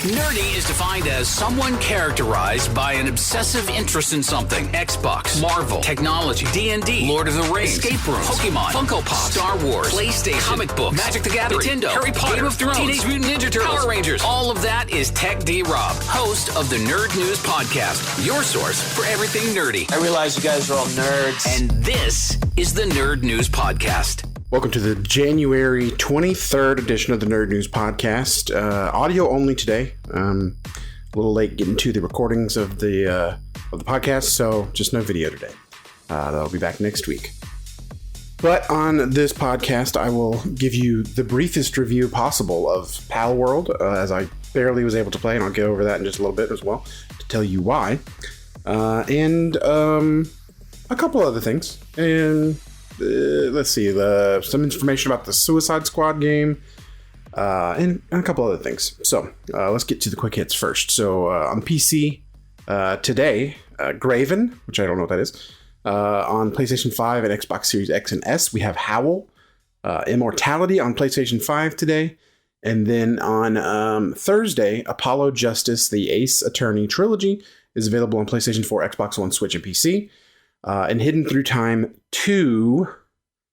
Nerdy is defined as someone characterized by an obsessive interest in something. Xbox, Marvel, technology, D&D, Lord of the Rings, escape rooms, Pokemon, Funko Pop, Star Wars, PlayStation, comic books, Magic the Gathering, Nintendo, Harry Potter, Game of Thrones, Teenage Mutant Ninja Turtles, Power Rangers. All of that is Tech D-Rob, host of the Nerd News Podcast, your source for everything nerdy. I realize you guys are all nerds. And this is the Nerd News Podcast. Welcome to the January 23rd edition of the Nerd News Podcast. Audio only today. A little late getting to the recordings of the podcast, so just no video today. That'll be back next week. But on this podcast, I will give you the briefest review possible of Pal World, as I barely was able to play, and I'll get over that in just a little bit as well to tell you why. And a couple other things. And let's see, some information about the Suicide Squad game, and a couple other things. So let's get to the quick hits first. So on PC today, Graven, which I don't know what that is. On PlayStation 5 and Xbox Series X and S, we have Howl. Immortality on PlayStation 5 today. And then on Thursday, Apollo Justice, the Ace Attorney trilogy is available on PlayStation 4, Xbox One, Switch, and PC. And Hidden Through Time 2,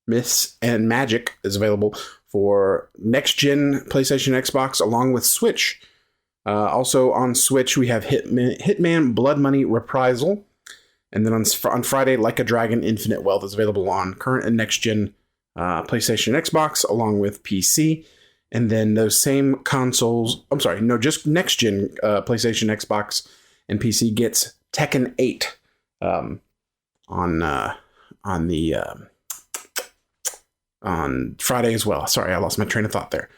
Myths and Magic is available for next-gen PlayStation, Xbox, along with Switch. Also on Switch, we have Hitman Blood Money Reprisal. And then on Friday, Like a Dragon Infinite Wealth is available on current and next-gen PlayStation and Xbox, along with PC. And then those same consoles, just next-gen PlayStation, Xbox, and PC gets Tekken 8 on Friday as well. Sorry, I lost my train of thought there.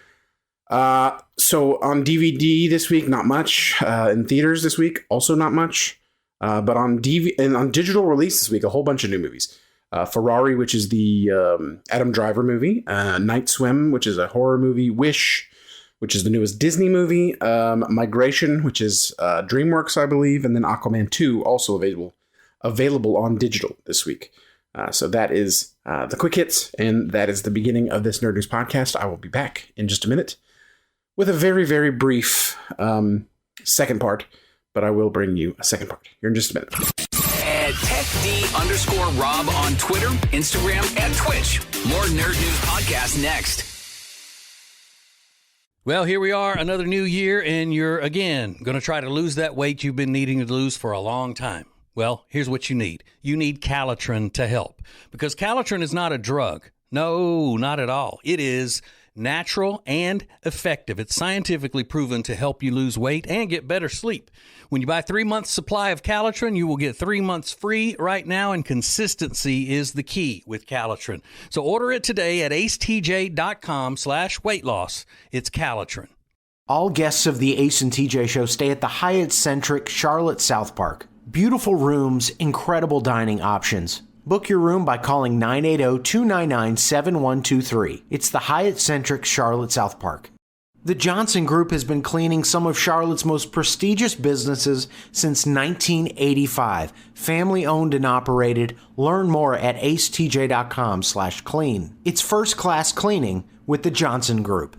So on DVD this week, not much. In theaters this week, also not much. But on on digital release this week, a whole bunch of new movies. Ferrari, which is the Adam Driver movie. Night Swim, which is a horror movie. Wish, which is the newest Disney movie. Migration, which is DreamWorks, I believe. And then Aquaman 2, also available on digital this week. So that is the quick hits, and that is the beginning of this Nerd News Podcast. I will be back in just a minute with a very, very brief second part, but I will bring you a second part here in just a minute. At TechD_Rob on Twitter, Instagram, and Twitch. More Nerd News Podcast next. Well, here we are, another new year, and you're, again, going to try to lose that weight you've been needing to lose for a long time. Well, here's what you need. You need Calitrin to help, because Calitrin is not a drug. No, not at all. It is natural and effective. It's scientifically proven to help you lose weight and get better sleep. When you buy 3 months supply of Calitrin, you will get 3 months free right now, and consistency is the key with Calitrin. So order it today at acetj.com/weight loss. It's Calitrin. All guests of the Ace and TJ show stay at the Hyatt-centric Charlotte South Park. Beautiful rooms, incredible dining options. Book your room by calling 980-299-7123. It's the Hyatt-centric Charlotte South Park. The Johnson Group has been cleaning some of Charlotte's most prestigious businesses since 1985. Family owned and operated. Learn more at acetj.com/clean. It's first-class cleaning with the Johnson Group.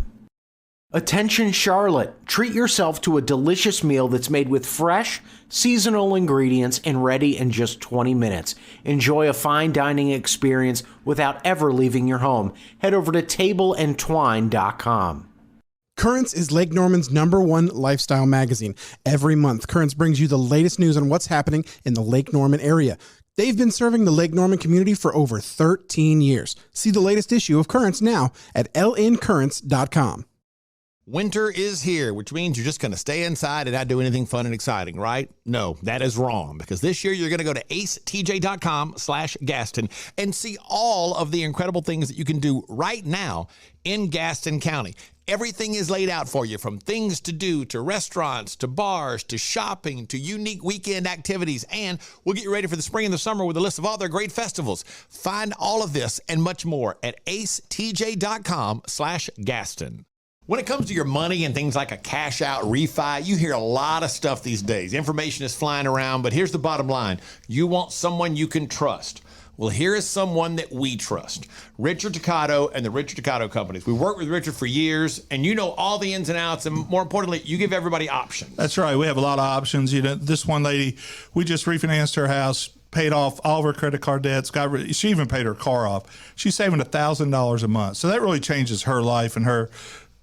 Attention Charlotte, treat yourself to a delicious meal that's made with fresh, seasonal ingredients and ready in just 20 minutes. Enjoy a fine dining experience without ever leaving your home. Head over to tableandtwine.com. Currents is Lake Norman's #1 lifestyle magazine. Every month, Currents brings you the latest news on what's happening in the Lake Norman area. They've been serving the Lake Norman community for over 13 years. See the latest issue of Currents now at lncurrents.com. Winter is here, which means you're just going to stay inside and not do anything fun and exciting, right? No, that is wrong, because this year you're going to go to acetj.com/Gaston and see all of the incredible things that you can do right now in Gaston County. Everything is laid out for you, from things to do, to restaurants, to bars, to shopping, to unique weekend activities, and we'll get you ready for the spring and the summer with a list of all their great festivals. Find all of this and much more at acetj.com/Gaston. When it comes to your money and things like a cash out refi, you hear a lot of stuff these days. Information is flying around, but here's the bottom line. You want someone you can trust. Well, here is someone that we trust. Richard Ducato and the Richard Ducato Companies. We worked with Richard for years, and you know all the ins and outs, and more importantly, you give everybody options. That's right. We have a lot of options. You know, this one lady, we just refinanced her house, paid off all of her credit card debts. She even paid her car off. She's saving $1,000 a month. So that really changes her life and her,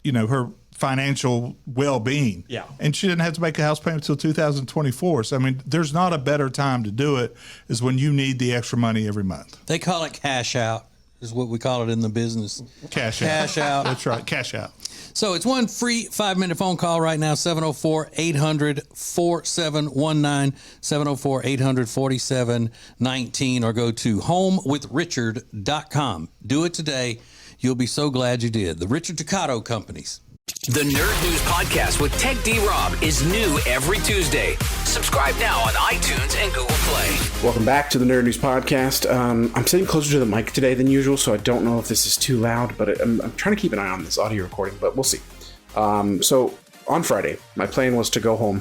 you know, her financial well-being. Yeah. And she didn't have to make a house payment until 2024. So, I mean, there's not a better time to do it is when you need the extra money every month. They call it cash out, is what we call it in the business. Cash out. Cash out. That's right. Cash out. So it's one free 5-minute phone call right now, 704-800-4719, 704-800-4719, or go to homewithrichard.com. Do it today. You'll be so glad you did. The Richard Ducato Companies. The Nerd News Podcast with Tech D-Rob is new every Tuesday. Subscribe now on iTunes and Google Play. Welcome back to the Nerd News Podcast. I'm sitting closer to the mic today than usual, so I don't know if this is too loud, but I'm trying to keep an eye on this audio recording, but we'll see. So on Friday, my plan was to go home,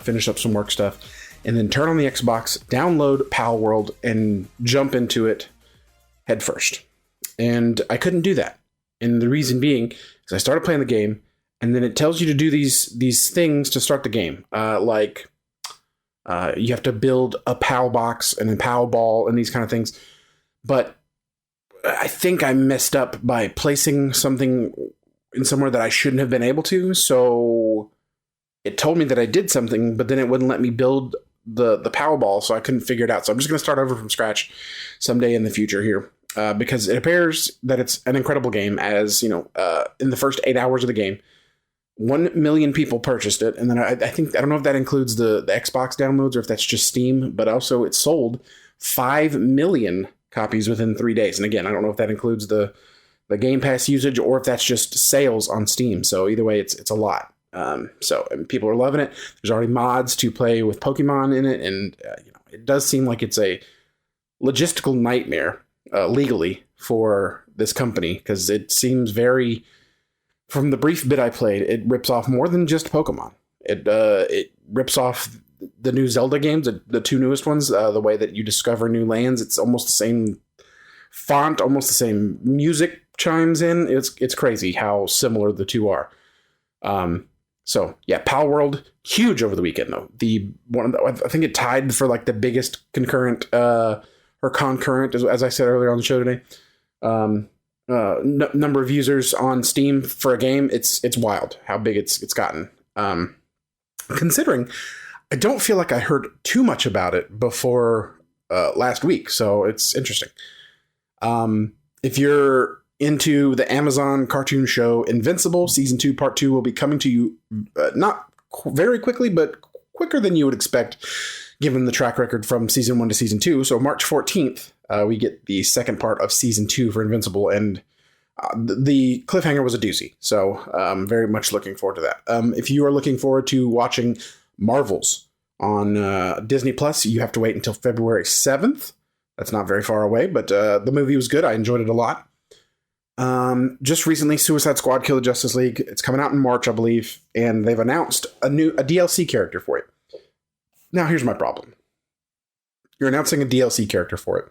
finish up some work stuff, and then turn on the Xbox, download Pal World, and jump into it head first. And I couldn't do that. And the reason being is I started playing the game, and then it tells you to do these things to start the game, like you have to build a PAL box and a PAL ball and these kind of things. But I think I messed up by placing something in somewhere that I shouldn't have been able to. So it told me that I did something, but then it wouldn't let me build the PAL ball, so I couldn't figure it out. So I'm just going to start over from scratch someday in the future here. Because it appears that it's an incredible game, as, you know, in the first 8 hours of the game, 1 million people purchased it. And then I don't know if that includes the Xbox downloads or if that's just Steam, but also it sold 5 million copies within 3 days. And again, I don't know if that includes the Game Pass usage or if that's just sales on Steam. So either way, it's a lot. And people are loving it. There's already mods to play with Pokemon in it. And, you know, it does seem like it's a logistical nightmare. Legally for this company, because it seems very, from the brief bit I played, it rips off more than just Pokemon. It rips off the new Zelda games, the two newest ones, the way that you discover new lands. It's almost the same font, almost the same music chimes in. It's crazy how similar the two are. So yeah, Pal World, huge over the weekend though. I think it tied for like the biggest concurrent or concurrent, as I said earlier on the show today, number of users on Steam for a game. It's wild how big it's gotten. Considering I don't feel like I heard too much about it before last week, so it's interesting. If you're into the Amazon cartoon show Invincible, Season 2, Part 2 will be coming to you not very quickly, but quicker than you would expect, given the track record from Season 1 to Season 2. So March 14th, we get the second part of Season 2 for Invincible, and the cliffhanger was a doozy. So very much looking forward to that. If you are looking forward to watching Marvels on Disney Plus, you have to wait until February 7th. That's not very far away, but the movie was good. I enjoyed it a lot. Just recently, Suicide Squad: Kill the Justice League. It's coming out in March, I believe, and they've announced a DLC character for it. Now, here's my problem. You're announcing a DLC character for it,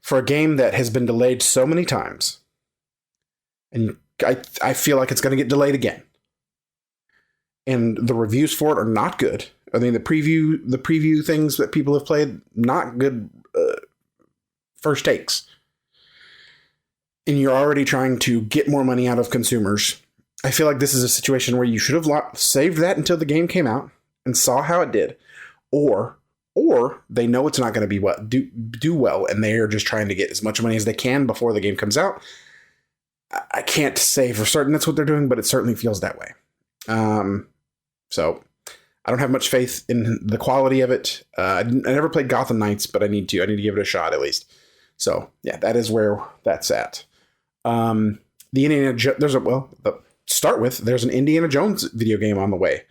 for a game that has been delayed so many times, and I feel like it's going to get delayed again. And the reviews for it are not good. I mean, the preview things that people have played, not good first takes. And you're already trying to get more money out of consumers. I feel like this is a situation where you should have saved that until the game came out and saw how it did. Or they know it's not going to be do well, and they're just trying to get as much money as they can before the game comes out. I can't say for certain that's what they're doing, but it certainly feels that way. So I don't have much faith in the quality of it. I never played Gotham Knights, but I need to give it a shot at least. So yeah, that is where that's at. The Indiana there's an Indiana Jones video game on the way.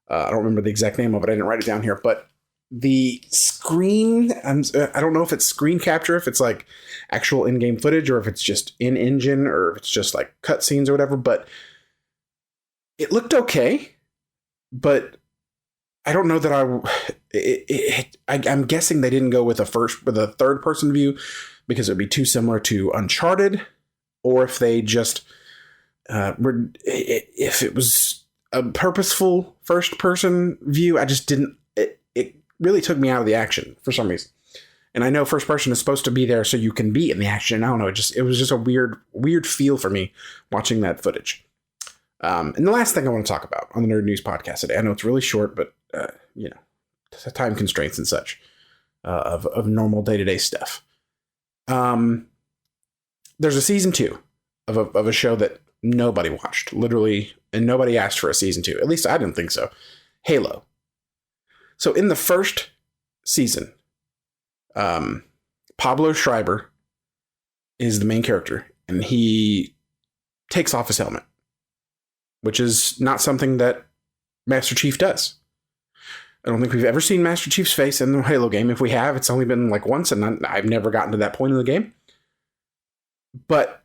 I don't remember the exact name of it. I didn't write it down here, but the screen, I don't know if it's screen capture, if it's like actual in-game footage, or if it's just in-engine, or if it's just like cutscenes or whatever, but it looked okay. But I don't know that I'm guessing they didn't go with a third person view because it would be too similar to Uncharted, or if they just if it was a purposeful first person view. I just didn't. It really took me out of the action for some reason. And I know first person is supposed to be there so you can be in the action. I don't know. It was just a weird feel for me watching that footage. And the last thing I want to talk about on the Nerd News podcast today, I know it's really short, but time constraints and such of normal day-to-day stuff. There's a season 2 of a show that nobody watched, literally, and nobody asked for a season 2. At least I didn't think so. Halo. So in the first season, Pablo Schreiber is the main character, and he takes off his helmet, which is not something that Master Chief does. I don't think we've ever seen Master Chief's face in the Halo game. If we have, it's only been like once, and I've never gotten to that point in the game. But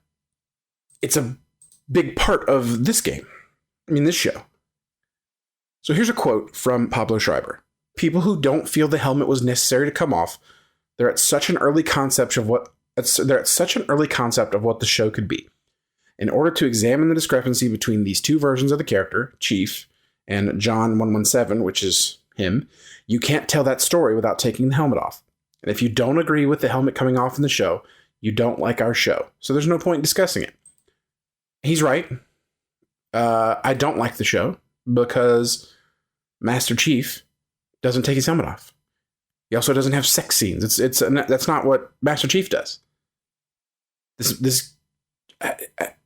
it's a big part of this game. I mean, this show. So here's a quote from Pablo Schreiber. People who don't feel the helmet was necessary to come off, they're at such an early concept of what the show could be. In order to examine the discrepancy between these two versions of the character, Chief, and John 117, which is him, you can't tell that story without taking the helmet off. And if you don't agree with the helmet coming off in the show, you don't like our show. So there's no point in discussing it. He's right. I don't like the show because Master Chief doesn't take his helmet off. He also doesn't have sex scenes. That's not what Master Chief does.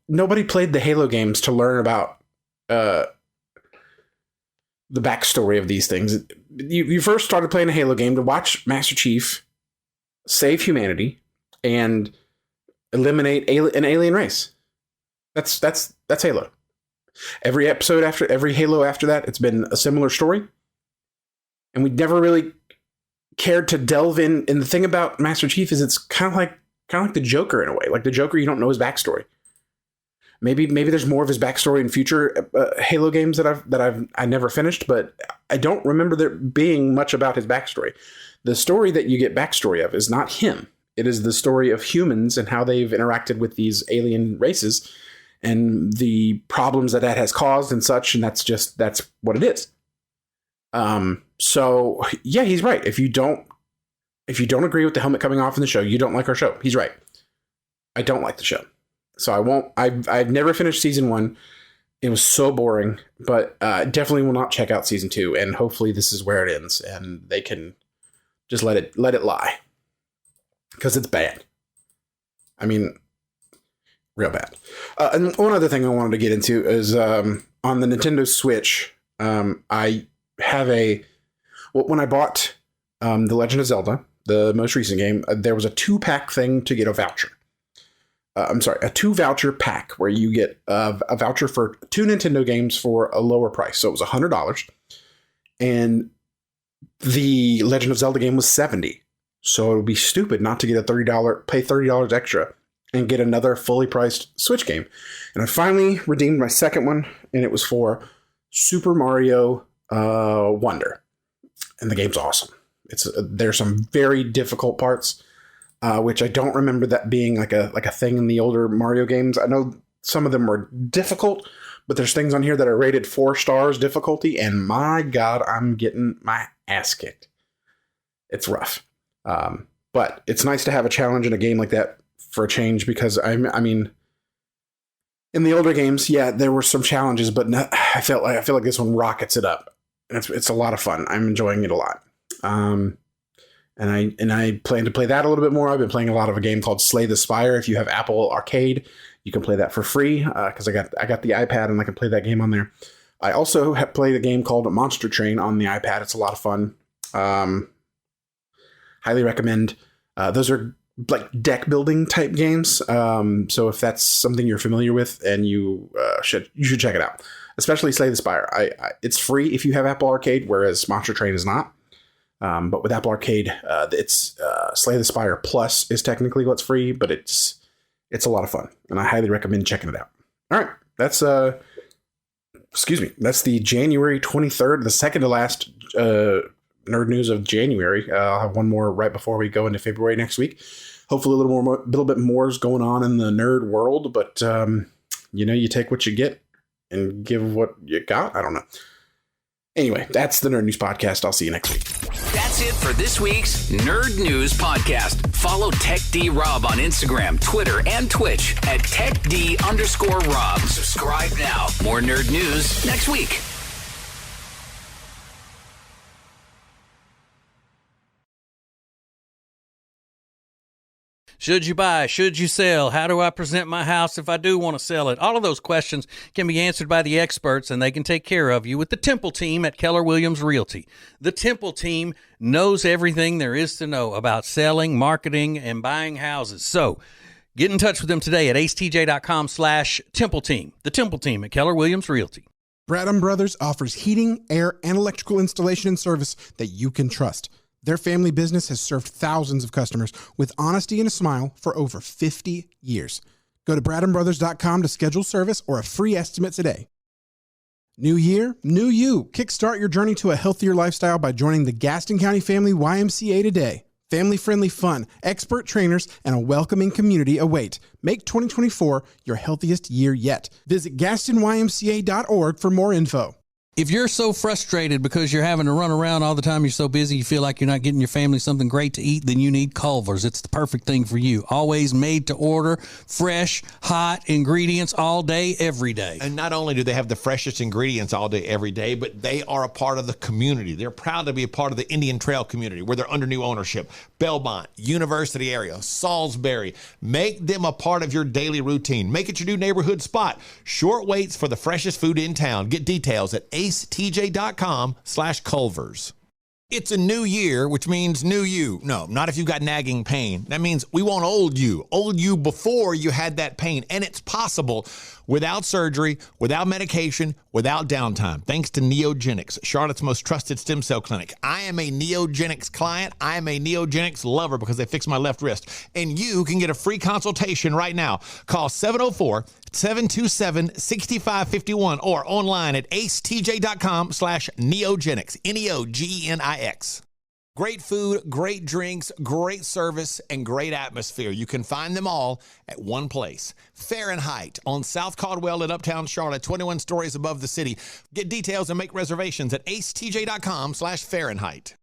Nobody played the Halo games to learn about the backstory of these things. You first started playing a Halo game to watch Master Chief save humanity and eliminate an alien race. That's Halo. Every episode every Halo after that, it's been a similar story. And we never really cared to delve in. And the thing about Master Chief is it's kind of like the Joker in a way. Like the Joker, you don't know his backstory. Maybe there's more of his backstory in future Halo games that I never finished, but I don't remember there being much about his backstory. The story that you get backstory of is not him. It is the story of humans and how they've interacted with these alien races and the problems that has caused and such. And that's what it is. So yeah, he's right. If you don't agree with the helmet coming off in the show, you don't like our show. He's right. I don't like the show. So I won't. I've never finished season 1. It was so boring, but definitely will not check out season 2. And hopefully this is where it ends, and they can just let it lie, because it's bad. I mean, real bad. And one other thing I wanted to get into is on the Nintendo Switch. I have when I bought The Legend of Zelda, the most recent game, there was a 2-pack thing to get a voucher. A 2-voucher pack where you get a voucher for 2 Nintendo games for a lower price. So it was $100, and the Legend of Zelda game was $70. So it would be stupid not to get pay $30 extra and get another fully priced Switch game. And I finally redeemed my second one, and it was for Super Mario Wonder. And the game's awesome. There's some very difficult parts, which I don't remember that being like a thing in the older Mario games. I know some of them were difficult, but there's things on here that are rated 4 stars difficulty, and my God, I'm getting my ass kicked. It's rough. But it's nice to have a challenge in a game like that for a change, because I mean, in the older games, yeah, there were some challenges, but I feel like this one rockets it up. And it's a lot of fun. I'm enjoying it a lot. And I plan to play that a little bit more. I've been playing a lot of a game called Slay the Spire. If you have Apple Arcade, you can play that for free, because I got the iPad and I can play that game on there. I also have played a game called Monster Train on the iPad. It's a lot of fun. Highly recommend. Those are like deck building type games. So if that's something you're familiar with, and you should check it out. Especially Slay the Spire. It's free if you have Apple Arcade, whereas Monster Train is not. But with Apple Arcade, it's Slay the Spire Plus is technically what's free, but it's a lot of fun, and I highly recommend checking it out. All right, that's the January 23rd, the second to last nerd news of January. I'll have one more right before we go into February next week. Hopefully a little bit more is going on in the nerd world, but you take what you get and give what you got. I don't know. Anyway, that's the Nerd News Podcast. I'll see you next week. That's it for this week's Nerd News Podcast. Follow TechD Rob on Instagram, Twitter, and Twitch at TechD_Rob. Subscribe now. More nerd news next week. Should you buy? Should you sell? How do I present my house if I do want to sell it? All of those questions can be answered by the experts, and they can take care of you with the Temple team at Keller Williams Realty. The Temple team knows everything there is to know about selling, marketing, and buying houses. So get in touch with them today at acetj.com/Temple team. The Temple team at Keller Williams Realty. Bradham Brothers offers heating, air, and electrical installation and service that you can trust. Their family business has served thousands of customers with honesty and a smile for over 50 years. Go to BradhamBrothers.com to schedule service or a free estimate today. New year, new you. Kickstart your journey to a healthier lifestyle by joining the Gaston County Family YMCA today. Family-friendly fun, expert trainers, and a welcoming community await. Make 2024 your healthiest year yet. Visit GastonYMCA.org for more info. If you're so frustrated because you're having to run around all the time, you're so busy, you feel like you're not getting your family something great to eat, then you need Culver's. It's the perfect thing for you. Always made to order, fresh, hot ingredients all day, every day. And not only do they have the freshest ingredients all day, every day, but they are a part of the community. They're proud to be a part of the Indian Trail community where they're under new ownership. Belmont, University area, Salisbury. Make them a part of your daily routine. Make it your new neighborhood spot. Short waits for the freshest food in town. Get details at acetj.com/Culver's. It's a new year, which means new you. No, not if you've got nagging pain. That means we want old you before you had that pain. And it's possible without surgery, without medication, without downtime, thanks to Neogenics, Charlotte's most trusted stem cell clinic. I am a Neogenics client. I am a Neogenics lover because they fixed my left wrist. And you can get a free consultation right now. Call 704-727-6551 or online at acetj.com/Neogenics, Neogenics. Great food, great drinks, great service, and great atmosphere. You can find them all at one place. Fahrenheit on South Caldwell in Uptown Charlotte, 21 stories above the city. Get details and make reservations at acetj.com/Fahrenheit.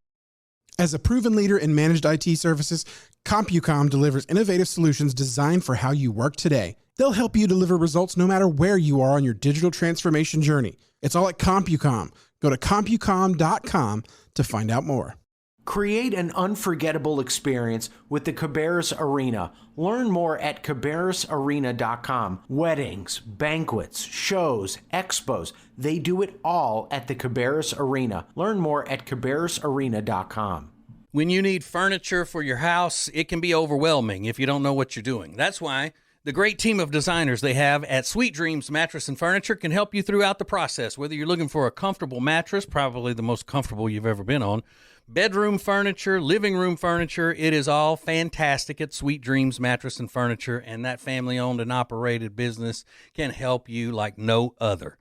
As a proven leader in managed IT services, CompuCom delivers innovative solutions designed for how you work today. They'll help you deliver results no matter where you are on your digital transformation journey. It's all at CompuCom. Go to CompuCom.com to find out more. Create an unforgettable experience with the Cabarrus Arena. Learn more at cabarrusarena.com. Weddings, banquets, shows, expos, they do it all at the Cabarrus Arena. Learn more at cabarrusarena.com. When you need furniture for your house, it can be overwhelming if you don't know what you're doing. That's why the great team of designers they have at Sweet Dreams Mattress and Furniture can help you throughout the process. Whether you're looking for a comfortable mattress, probably the most comfortable you've ever been on, bedroom furniture, living room furniture, it is all fantastic at Sweet Dreams Mattress and Furniture, and that family-owned and operated business can help you like no other.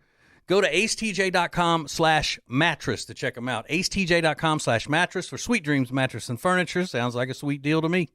Go to acetj.com/mattress to check them out. acetj.com/mattress for Sweet Dreams Mattress and Furniture. Sounds like a sweet deal to me.